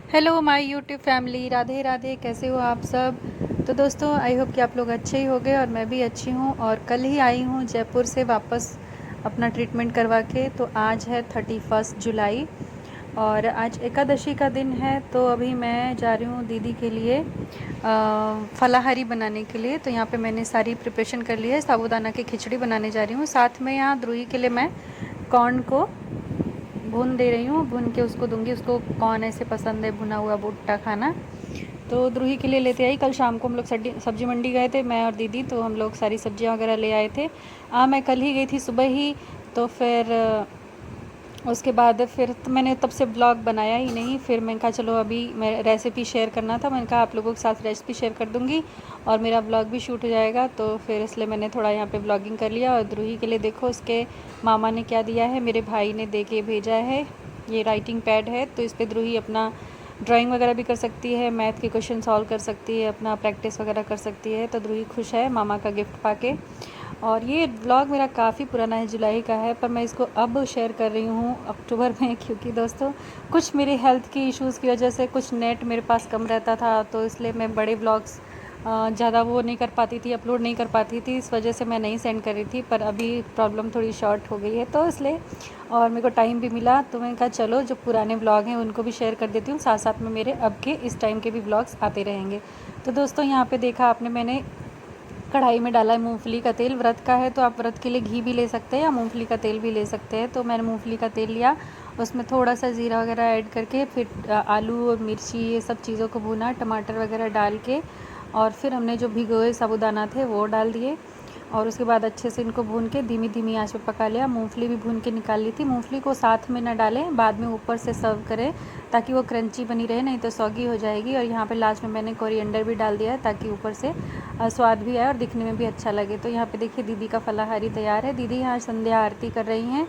Hello my YouTube family, Radhe Radhe. कैसे हो आप सब? तो दोस्तों, आई होप कि आप लोग अच्छे ही होंगे और मैं भी अच्छी हूँ। और कल ही आई हूँ जयपुर से वापस अपना ट्रीटमेंट करवा के। तो आज है 31 जुलाई और आज एकादशी का दिन है। तो अभी मैं जा रही हूँ दीदी के लिए फलाहारी बनाने के लिए। तो यहाँ पे मैंने सारी प्रिपरेशन कर ली है। साबूदाना की खिचड़ी बनाने जा रही हूँ। साथ में यहाँ द्रुही के लिए मैं कॉर्न को भून दे रही हूँ, भून के उसको दूंगी। उसको कौन ऐसे पसंद है भुना हुआ भुट्टा खाना। तो द्रुही के लिए लेते आई। कल शाम को हम लोग सब्जी मंडी गए थे, मैं और दीदी। तो हम लोग सारी सब्जियां वगैरह ले आए थे। मैं कल ही गई थी सुबह ही। तो फिर उसके बाद फिर तो मैंने तब से ब्लॉग बनाया ही नहीं। फिर मैंने कहा चलो अभी मैं रेसिपी शेयर करना था, मैंने कहा आप लोगों के साथ रेसिपी शेयर कर दूँगी और मेरा ब्लॉग भी शूट हो जाएगा। तो फिर इसलिए मैंने थोड़ा यहाँ पे ब्लॉगिंग कर लिया। और द्रुही के लिए देखो उसके मामा ने क्या दिया है, मेरे भाई ने दे के भेजा है। ये राइटिंग पैड है, तो इस पर द्रुही अपना ड्राइंग वगैरह भी कर सकती है, मैथ के क्वेश्चन सॉल्व कर सकती है, अपना प्रैक्टिस वगैरह कर सकती है। तो द्रुही खुश है मामा का गिफ्ट पाके। और ये व्लॉग मेरा काफ़ी पुराना है, जुलाई का है, पर मैं इसको अब शेयर कर रही हूँ अक्टूबर में। क्योंकि दोस्तों कुछ मेरे हेल्थ की इश्यूज़ की वजह से कुछ नेट मेरे पास कम रहता था, तो इसलिए मैं बड़े व्लॉग्स ज़्यादा वो नहीं कर पाती थी, अपलोड नहीं कर पाती थी। इस वजह से मैं नहीं सेंड कर रही थी। पर अभी प्रॉब्लम थोड़ी शॉर्ट हो गई है तो इसलिए, और मेरे को टाइम भी मिला, तो मैंने कहा चलो जो पुराने व्लॉग हैं उनको भी शेयर कर देती हूँ, साथ साथ में मेरे अब के इस टाइम के भी व्लॉग्स आते रहेंगे। तो दोस्तों यहाँ पे देखा आपने, मैंने कढ़ाई में डाला है मूंगफली का तेल। व्रत का है तो आप व्रत के लिए घी भी ले सकते हैं या मूंगफली का तेल भी ले सकते हैं। तो मैंने मूंगफली का तेल लिया, उसमें थोड़ा सा ज़ीरा वगैरह ऐड करके फिर आलू और मिर्ची ये सब चीज़ों को भूना, टमाटर वगैरह डाल के। और फिर हमने जो भिगोए साबूदाना थे वो डाल दिए। और उसके बाद अच्छे से इनको भून के धीमी धीमी आंच पे पका लिया। मूंगफली भी भून के निकाल ली थी। मूंगफली को साथ में ना डालें, बाद में ऊपर से सर्व करें ताकि वो क्रंची बनी रहे, नहीं तो सौगी हो जाएगी। और यहाँ पे लास्ट में मैंने कोरिएंडर भी डाल दिया है ताकि ऊपर से स्वाद भी आए और दिखने में भी अच्छा लगे। तो यहाँ पे देखिए दीदी का फलाहारी तैयार है। दीदी यहाँ संध्या आरती कर रही हैं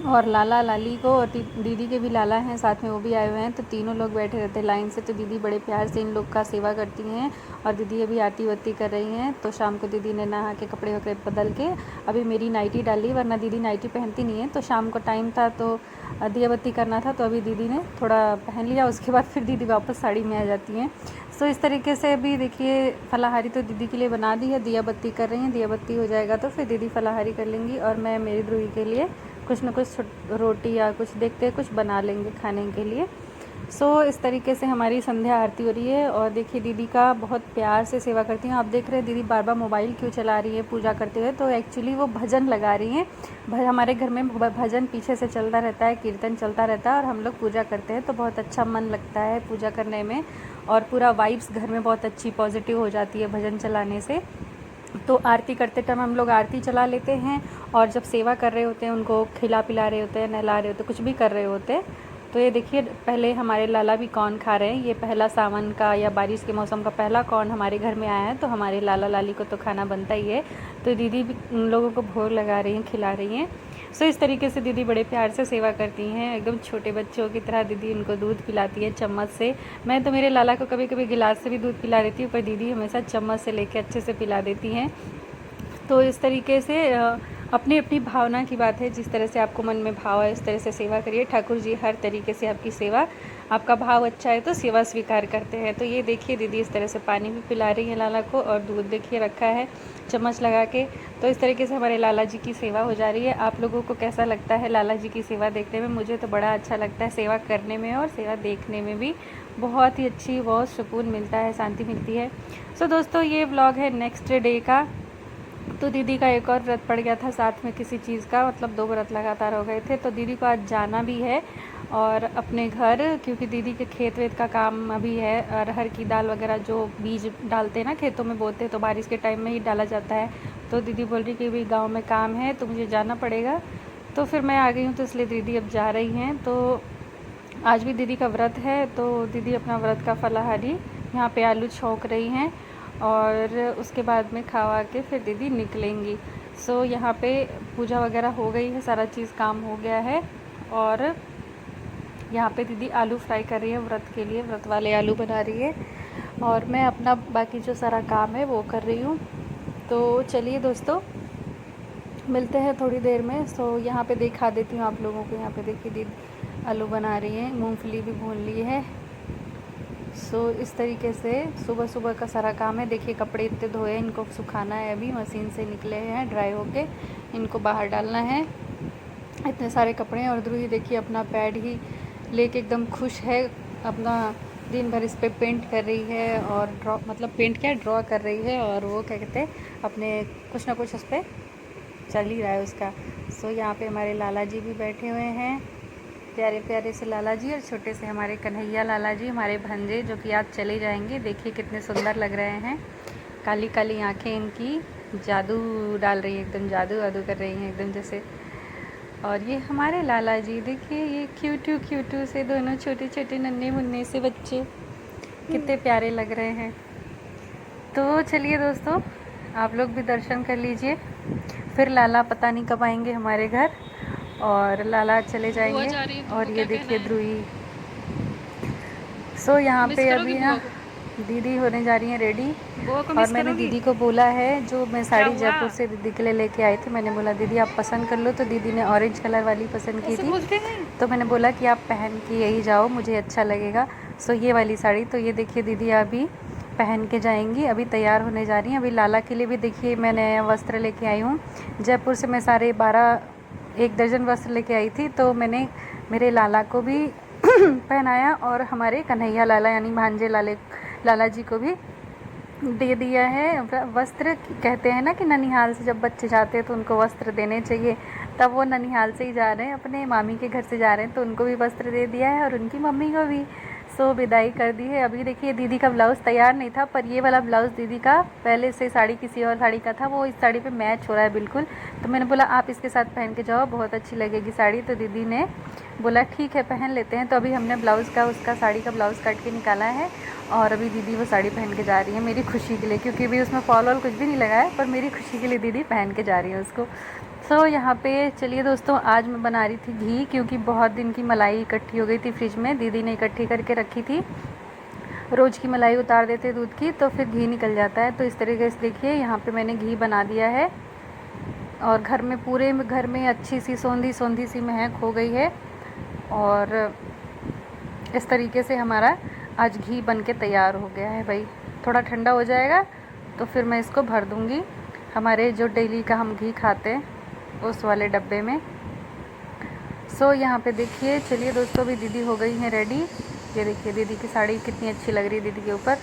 और लाला लाली को, और दीदी के भी लाला हैं साथ में, वो भी आए हुए हैं। तो तीनों लोग बैठे रहते हैं लाइन से। तो दीदी बड़े प्यार से इन लोग का सेवा करती हैं। और दीदी अभी आरती वारती कर रही हैं। तो शाम को दीदी ने नहा के कपड़े वपड़े बदल के अभी मेरी नाइटी डाली, वरना दीदी नाइटी पहनती नहीं है। तो शाम को टाइम था तो दिया बत्ती करना था, तो अभी दीदी ने थोड़ा पहन लिया। उसके बाद फिर दीदी वापस साड़ी में आ जाती हैं। सो इस तरीके से अभी देखिए फलाहारी तो दीदी के लिए बना दी है, दिया बत्ती कर रही हैं। दिया बत्ती हो जाएगा तो फिर दीदी फलाहारी कर लेंगी और मैं मेरी द्रुही के लिए कुछ न कुछ रोटी या कुछ देखते हैं, कुछ बना लेंगे खाने के लिए। इस तरीके से हमारी संध्या आरती हो रही है। और देखिए दीदी का बहुत प्यार से सेवा करती हूँ। आप देख रहे हैं दीदी बार बार मोबाइल क्यों चला रही है पूजा करते हुए, तो एक्चुअली वो भजन लगा रही हैं। हमारे घर में भजन पीछे से चलता रहता है, कीर्तन चलता रहता है और हम लोग पूजा करते हैं, तो बहुत अच्छा मन लगता है पूजा करने में। और पूरा वाइब्स घर में बहुत अच्छी पॉजिटिव हो जाती है भजन चलाने से। तो आरती करते टाइम हम लोग आरती चला लेते हैं, और जब सेवा कर रहे होते हैं, उनको खिला पिला रहे होते हैं, नहला रहे होते हैं, कुछ भी कर रहे होते हैं। तो ये देखिए पहले हमारे लाला भी कॉर्न खा रहे हैं। ये पहला सावन का या बारिश के मौसम का पहला कॉर्न हमारे घर में आया है, तो हमारे लाला लाली को तो खाना बनता ही है। तो दीदी भी उन लोगों को भोग लगा रही हैं, खिला रही हैं। इस तरीके से दीदी बड़े प्यार से सेवा करती हैं, एकदम छोटे बच्चों की तरह दीदी उनको दूध पिलाती है चम्मच से। मैं तो मेरे लाला को कभी कभी गिलास से भी दूध पिला देती हूँ, पर दीदी हमेशा चम्मच से लेके अच्छे से पिला देती हैं। तो इस तरीके से अपनी अपनी भावना की बात है, जिस तरह से आपको मन में भाव है इस तरह से सेवा करिए। ठाकुर जी हर तरीके से आपकी सेवा, आपका भाव अच्छा है तो सेवा स्वीकार करते हैं। तो ये देखिए दीदी इस तरह से पानी भी पिला रही है लाला को, और दूध देखिए रखा है चम्मच लगा के। तो इस तरीके से हमारे लाला जी की सेवा हो जा रही है। आप लोगों को कैसा लगता है लाला जी की सेवा देखने में? मुझे तो बड़ा अच्छा लगता है सेवा करने में, और सेवा देखने में भी बहुत ही अच्छी, बहुत सुकून मिलता है, शांति मिलती है। दोस्तों ये व्लॉग है नेक्स्ट डे का। तो दीदी का एक और व्रत पड़ गया था साथ में किसी चीज़ का, मतलब 2 व्रत लगातार हो गए थे। तो दीदी को आज जाना भी है और अपने घर, क्योंकि दीदी के खेत वेत का काम अभी है। अरहर की दाल वगैरह जो बीज डालते हैं ना, खेतों में बोते हैं, तो बारिश के टाइम में ही डाला जाता है। तो दीदी बोल रही कि भी गाँव में काम है तो मुझे जाना पड़ेगा। तो फिर मैं आ गई हूँ, तो इसलिए दीदी अब जा रही हैं। तो आज भी दीदी का व्रत है, तो दीदी अपना व्रत का फलाहारी यहाँ पे आलू छौंक रही हैं, और उसके बाद में खावा के फिर दीदी निकलेंगी। यहाँ पे पूजा वगैरह हो गई है, सारा चीज़ काम हो गया है। और यहाँ पे दीदी आलू फ्राई कर रही है व्रत के लिए, व्रत वाले आलू बना रही है, और मैं अपना बाकी जो सारा काम है वो कर रही हूँ। तो चलिए दोस्तों मिलते हैं थोड़ी देर में। यहाँ पे दिखा देती हूँ आप लोगों को। यहाँ पे देखिए दीदी आलू बना रही हैं, मूंगफली भी भून ली है, सो इस तरीके से सुबह सुबह का सारा काम है। देखिए कपड़े इतने धोए, इनको सुखाना है, अभी मशीन से निकले हैं ड्राई होके, इनको बाहर डालना है। इतने सारे कपड़े हैं। और ध्रुवी देखिए अपना पैड ही लेके एकदम खुश है, अपना दिन भर इस पे पेंट कर रही है और पेंट क्या ड्रॉ कर रही है, और वो क्या कहते हैं अपने कुछ ना कुछ उस पर चल ही रहा है उसका। सो यहाँ पे हमारे लाला जी भी बैठे हुए हैं, प्यारे प्यारे से लाला जी, और छोटे से हमारे कन्हैया लाला जी, हमारे भंजे, जो कि आज चले जाएंगे। देखिए कितने सुंदर लग रहे हैं, काली काली आंखें इनकी जादू डाल रही है, एकदम जादू वादू कर रही हैं एकदम जैसे। और ये हमारे लाला जी, देखिए ये क्यूटू क्यूटू से दोनों छोटे छोटे नन्हे मुन्ने से बच्चे कितने प्यारे लग रहे हैं। तो चलिए दोस्तों, आप लोग भी दर्शन कर लीजिए। फिर लाला पता नहीं कब आएंगे हमारे घर, और लाला चले जाएंगे। और ये देखिए ध्रुवी। सो यहाँ पे अभी ना दीदी होने जा रही हैं रेडी, और मैंने दीदी को बोला है, जो मैं साड़ी जयपुर से दीदी के लिए लेके आई थी, मैंने बोला दीदी आप पसंद कर लो, तो दीदी ने ऑरेंज कलर वाली पसंद की थी, तो मैंने बोला कि आप पहन के यही जाओ, मुझे अच्छा लगेगा। सो ये वाली साड़ी, तो ये देखिए दीदी अभी पहन के जाएंगी, अभी तैयार होने जा रही हैं। अभी लाला के लिए भी देखिए मैं नया वस्त्र लेके आई हूँ। जयपुर से मैं सारे 1 दर्जन वस्त्र लेके आई थी, तो मैंने मेरे लाला को भी पहनाया, और हमारे कन्हैया लाला यानी भांजे लाला जी को भी दे दिया है वस्त्र। कहते हैं ना कि ननिहाल से जब बच्चे जाते हैं तो उनको वस्त्र देने चाहिए, तब वो ननिहाल से ही जा रहे हैं, अपने मामी के घर से जा रहे हैं, तो उनको भी वस्त्र दे दिया है और उनकी मम्मी को भी। सो विदाई कर दी है। अभी देखिए दीदी का ब्लाउज़ तैयार नहीं था, पर ये वाला ब्लाउज़ दीदी का पहले से साड़ी किसी और साड़ी का था, वो इस साड़ी पे मैच हो रहा है बिल्कुल। तो मैंने बोला आप इसके साथ पहन के जाओ, बहुत अच्छी लगेगी साड़ी। तो दीदी ने बोला ठीक है पहन लेते हैं। तो अभी हमने ब्लाउज़ का उसका साड़ी का ब्लाउज़ काट के निकाला है, और अभी दीदी वो साड़ी पहन के जा रही है मेरी खुशी के लिए, क्योंकि अभी उसमें फॉल वॉल कुछ भी नहीं लगा है, पर मेरी खुशी के लिए दीदी पहन के जा रही है उसको। सो यहाँ पे चलिए दोस्तों, आज मैं बना रही थी घी, क्योंकि बहुत दिन की मलाई इकट्ठी हो गई थी फ्रिज में, दीदी ने इकट्ठी करके रखी थी। रोज़ की मलाई उतार देते दूध की तो फिर घी निकल जाता है। तो इस तरीके से देखिए यहाँ पे मैंने घी बना दिया है, और घर में पूरे घर में अच्छी सी सौंधी सौंधी सी महक हो गई है। और इस तरीके से हमारा आज घी बन के तैयार हो गया है। भाई थोड़ा ठंडा हो जाएगा तो फिर मैं इसको भर दूँगी हमारे जो डेली का हम घी खाते हैं उस वाले डब्बे में। सो यहाँ पे देखिए, चलिए दोस्तों, भी दीदी हो गई हैं रेडी। ये देखिए दीदी की साड़ी कितनी अच्छी लग रही है, दीदी के ऊपर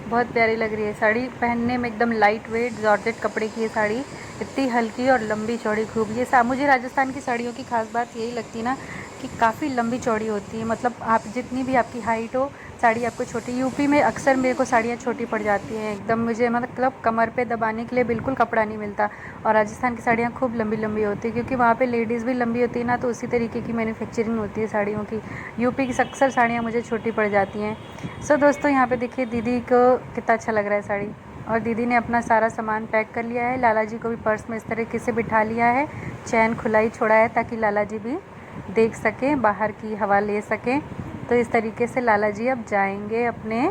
बहुत प्यारी लग रही है साड़ी, पहनने में एकदम लाइट वेट जॉर्जेट कपड़े की ये साड़ी, इतनी हल्की और लंबी चौड़ी खूब। ये मुझे राजस्थान की साड़ियों की खास बात यही लगती है ना कि काफ़ी लंबी चौड़ी होती है, मतलब आप जितनी भी आपकी हाइट हो साड़ी आपको छोटी। यूपी में अक्सर मेरे को साड़ियाँ छोटी पड़ जाती हैं एकदम, मुझे मतलब कमर पे दबाने के लिए बिल्कुल कपड़ा नहीं मिलता। और राजस्थान की साड़ियाँ खूब लंबी लंबी होती है, क्योंकि वहाँ पे लेडीज़ भी लंबी होती है ना, तो उसी तरीके की मैन्युफैक्चरिंग होती है साड़ियों की। यूपी की अक्सर साड़ियाँ मुझे छोटी पड़ जाती हैं। सो दोस्तों यहाँ पे देखिए दीदी को कितना अच्छा लग रहा है साड़ी, और दीदी ने अपना सारा सामान पैक कर लिया है। लाला जी को भी पर्स में इस तरीके से बिठा लिया है, चैन खुला ही छोड़ा है ताकि लाला जी भी देख सकें, बाहर की हवा ले सकें। तो इस तरीके से लाला जी अब जाएंगे अपने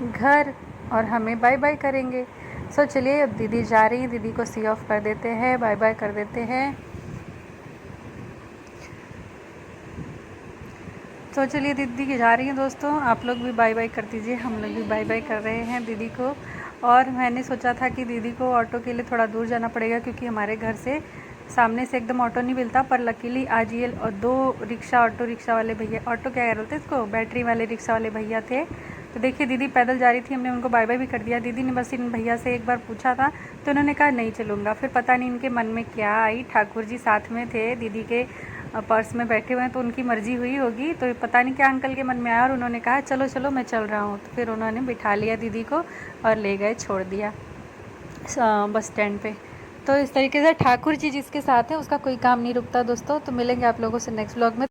घर और हमें बाय बाय करेंगे। सो चलिए अब दीदी जा रही हैं, दीदी को सी ऑफ कर देते हैं, बाय बाय कर देते हैं। तो चलिए दीदी की जा रही हैं दोस्तों, आप लोग भी बाय बाय कर दीजिए, हम लोग भी बाय बाय कर रहे हैं दीदी को। और मैंने सोचा था कि दीदी को ऑटो के लिए थोड़ा दूर जाना पड़ेगा, क्योंकि हमारे घर से सामने से एकदम ऑटो नहीं मिलता, पर लकीली आज ये 2 ऑटो रिक्शा वाले भैया, ऑटो क्या कह रहे थे इसको, बैटरी वाले रिक्शा वाले भैया थे। तो देखिए दीदी पैदल जा रही थी, हमने उनको बाय बाय भी कर दिया। दीदी ने बस इन भैया से एक बार पूछा था तो उन्होंने कहा नहीं चलूँगा। फिर पता नहीं इनके मन में क्या आई, ठाकुर जी साथ में थे, दीदी के पर्स में बैठे हुए हैं, तो उनकी मर्ज़ी हुई होगी, तो पता नहीं क्या अंकल के मन में आया और उन्होंने कहा चलो चलो मैं चल रहा हूँ। तो फिर उन्होंने बिठा लिया दीदी को और ले गए, छोड़ दिया बस स्टैंड पे। तो इस तरीके से ठाकुर जी जिसके साथ है उसका कोई काम नहीं रुकता दोस्तों। तो मिलेंगे आप लोगों से नेक्स्ट व्लॉग में।